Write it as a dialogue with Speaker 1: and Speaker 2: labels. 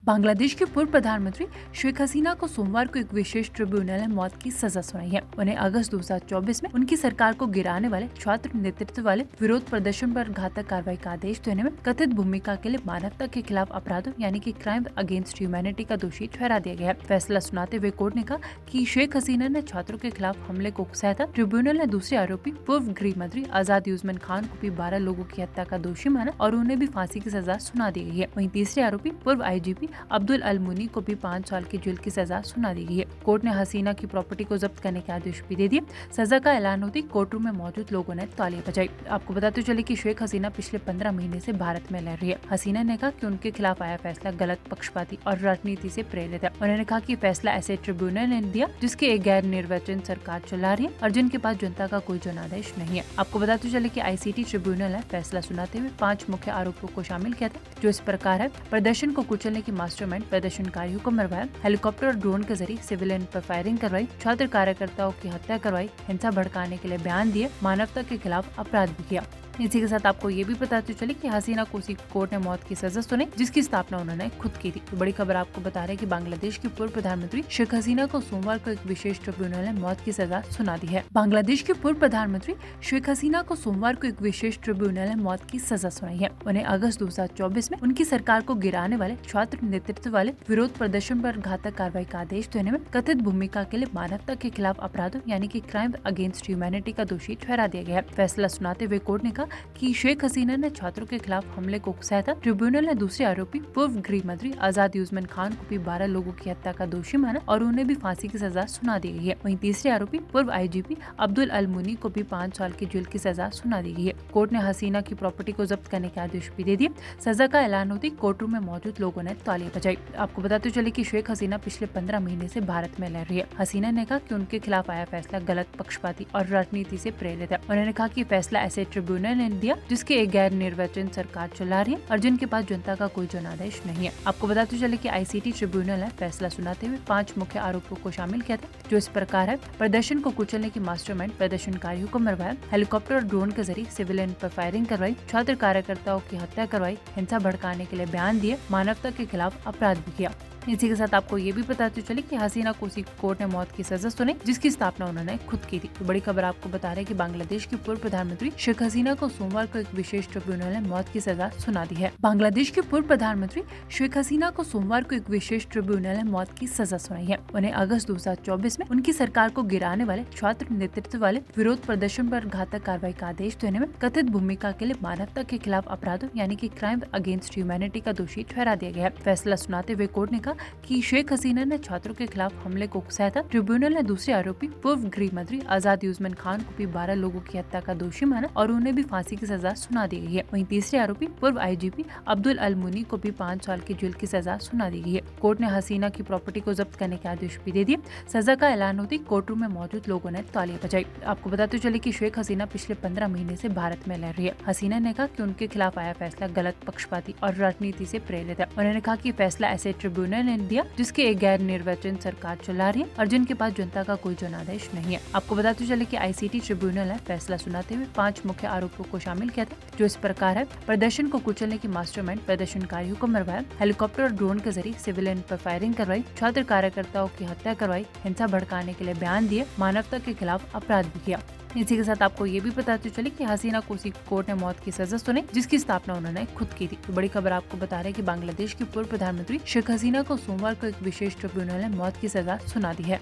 Speaker 1: बांग्लादेश के पूर्व प्रधानमंत्री शेख हसीना को सोमवार को एक विशेष ट्रिब्यूनल ने मौत की सजा सुनाई है। उन्हें अगस्त 2024 में उनकी सरकार को गिराने वाले छात्र नेतृत्व वाले विरोध प्रदर्शन पर घातक कार्रवाई का आदेश देने में कथित भूमिका के लिए मानवता के खिलाफ अपराधों यानी कि क्राइम अगेंस्ट ह्यूमैनिटी का दोषी ठहरा दिया गया है। फैसला सुनाते हुए कोर्ट ने कहा कि शेख हसीना ने छात्रों के खिलाफ हमले को उकसाया था। ट्रिब्यूनल ने दूसरे आरोपी पूर्व गृह मंत्री आजाद युज़्मान खान को भी 12 लोगों की हत्या का दोषी माना और उन्हें भी फांसी की सजा सुना दी गई है। वहीं तीसरे आरोपी पूर्व IGP अब्दुल अल मुनी को भी 5 साल की जेल की सजा सुना दी गई है। कोर्ट ने हसीना की प्रॉपर्टी को जब्त करने के आदेश भी दे दिए। सजा का ऐलान होते ही कोर्ट रूम में मौजूद लोगों ने तालियां बजाई। आपको बताते चले कि शेख हसीना पिछले 15 महीने से भारत में रह रही है। हसीना ने कहा कि उनके खिलाफ आया फैसला गलत, पक्षपाती और राजनीति से प्रेरित है। उन्होंने कहा कि फैसला ऐसे ट्रिब्यूनल ने दिया जिसके एक गैर निर्वाचित सरकार चला रही है और जिनके पास जनता का कोई जनादेश नहीं है। आपको बताते चले कि ICT ट्रिब्यूनल ने फैसला सुनाते हुए 5 मुख्य आरोपों को शामिल किया था, जो इस प्रकार है। प्रदर्शन को कुचलने की मास्टरमाइंड, प्रदर्शनकारियों को मरवाया, हेलीकॉप्टर और ड्रोन के जरिए सिविलियन पर फायरिंग करवाई, छात्र कार्यकर्ताओं की हत्या करवाई, हिंसा भड़काने के लिए बयान दिए, मानवता के खिलाफ अपराध भी किया। इसी के साथ आपको ये भी बताते चले कि हसीना को उसी कोर्ट ने मौत की सजा सुनाई जिसकी स्थापना उन्होंने खुद की थी। तो बड़ी खबर आपको बता रहे हैं कि बांग्लादेश की पूर्व प्रधानमंत्री शेख हसीना को सोमवार को एक विशेष ट्रिब्यूनल ने मौत की सजा सुना दी है। बांग्लादेश के पूर्व प्रधानमंत्री शेख हसीना को सोमवार को एक विशेष ट्रिब्यूनल ने मौत की सजा सुनाई है। उन्हें अगस्त 2024 में उनकी सरकार को गिराने वाले छात्र नेतृत्व वाले विरोध प्रदर्शन पर घातक कार्रवाई का आदेश देने में कथित भूमिका के लिए मानवता के खिलाफ अपराधों यानी कि क्राइम अगेंस्ट ह्यूमैनिटी का दोषी ठहरा दिया गया है। फैसला सुनाते हुए कोर्ट ने कहा कि शेख हसीना ने छात्रों के खिलाफ हमले को उकसाया था। ट्रिब्यूनल ने दूसरे आरोपी पूर्व गृह मंत्री आजाद युज़्मान खान को भी 12 लोगों की हत्या का दोषी माना और उन्हें भी फांसी की सजा सुना दी गई है। वहीं तीसरे आरोपी पूर्व IGP अब्दुल अल मुनी को भी 5 साल की जेल की सजा सुना दी गई है। कोर्ट ने हसीना की प्रॉपर्टी को जब्त करने के आदेश भी दे दिए। सजा का ऐलान होते ही कोर्ट रूम में मौजूद लोगों ने तालियां बजाई। आपको बताते चले कि शेख हसीना पिछले 15 महीने से भारत में रह रही है। हसीना ने कहा कि उनके खिलाफ आया फैसला गलत, पक्षपाती और राजनीति से प्रेरित है। उन्होंने कहा कि फैसला ऐसे ट्रिब्यूनल ने दिया जिसके एक गैर निर्वाचित सरकार चला रही है और जिनके पास जनता का कोई जनादेश नहीं है। आपको बताते चले कि ICT ट्रिब्यूनल ने फैसला सुनाते हुए 5 मुख्य आरोपों को शामिल किया था, जो इस प्रकार है। प्रदर्शन को कुचलने की मास्टरमाइंड, प्रदर्शनकारियों को मरवाया, हेलीकॉप्टर और ड्रोन के जरिए सिविलियन पर फायरिंग करवाई, छात्र कार्यकर्ताओं की हत्या करवाई, हिंसा भड़काने के लिए बयान दिए, मानवता के खिलाफ अपराध भी किया। इसी के साथ आपको ये भी बताते चले कि हसीना को उसी कोर्ट ने मौत की सजा सुनाई जिसकी स्थापना उन्होंने खुद की थी। तो बड़ी खबर आपको बता रहे हैं कि बांग्लादेश की पूर्व प्रधानमंत्री शेख हसीना को सोमवार को एक विशेष ट्रिब्यूनल ने मौत की सजा सुना दी है। बांग्लादेश के पूर्व प्रधानमंत्री शेख हसीना को सोमवार को एक विशेष ट्रिब्यूनल ने मौत की सजा सुनाई है। उन्हें अगस्त 2024 में उनकी सरकार को गिराने वाले छात्र नेतृत्व वाले विरोध प्रदर्शन पर घातक कार्रवाई का आदेश देने में कथित भूमिका के लिए मानवता के खिलाफ अपराधों यानी कि क्राइम अगेंस्ट ह्यूमैनिटी का दोषी ठहरा दिया गया है। फैसला सुनाते हुए कोर्ट ने कहा कि शेख हसीना ने छात्रों के खिलाफ हमले को उकसाया था। ट्रिब्यूनल ने दूसरे आरोपी पूर्व गृह मंत्री आजाद युज़्मान खान को भी 12 लोगों की हत्या का दोषी माना और उन्हें भी फांसी की सजा सुना दी गई है। वहीं तीसरे आरोपी पूर्व IGP अब्दुल अल मुनी को भी 5 साल की जेल की सजा सुना दी गई है। कोर्ट ने हसीना की प्रॉपर्टी को जब्त करने के आदेश भी दे दिए। सजा का ऐलान होते ही कोर्ट रूम में मौजूद लोगों ने तालियां बजाई। आपको बताते चले कि शेख हसीना पिछले 15 महीने से भारत में रह रही है। हसीना ने कहा कि उनके खिलाफ आया फैसला गलत, पक्षपाती और राजनीति से प्रेरित है। उन्होंने कहा कि फैसला ऐसे ट्रिब्यूनल ने दिया जिसके एक गैर निर्वाचित सरकार चला रही है और जिनके पास जनता का कोई जनादेश नहीं है। आपको बताते चले कि ICT ट्रिब्यूनल ने फैसला सुनाते हुए 5 मुख्य आरोपों को शामिल किया था, जो इस प्रकार है। प्रदर्शन को कुचलने की मास्टरमाइंड, प्रदर्शनकारियों को मरवाया, हेलीकॉप्टर और ड्रोन के जरिए सिविलियन पर फायरिंग करवाई, छात्र कार्यकर्ताओं की हत्या करवाई, हिंसा भड़काने के लिए बयान दिए, मानवता के खिलाफ अपराध भी किया। इसी के साथ आपको ये भी बताते चले कि हसीना को उसी कोर्ट ने मौत की सजा सुनाई जिसकी स्थापना उन्होंने खुद की थी। तो बड़ी खबर आपको बता रहे हैं कि बांग्लादेश की पूर्व प्रधानमंत्री शेख हसीना को सोमवार को एक विशेष ट्रिब्यूनल ने मौत की सजा सुना दी है।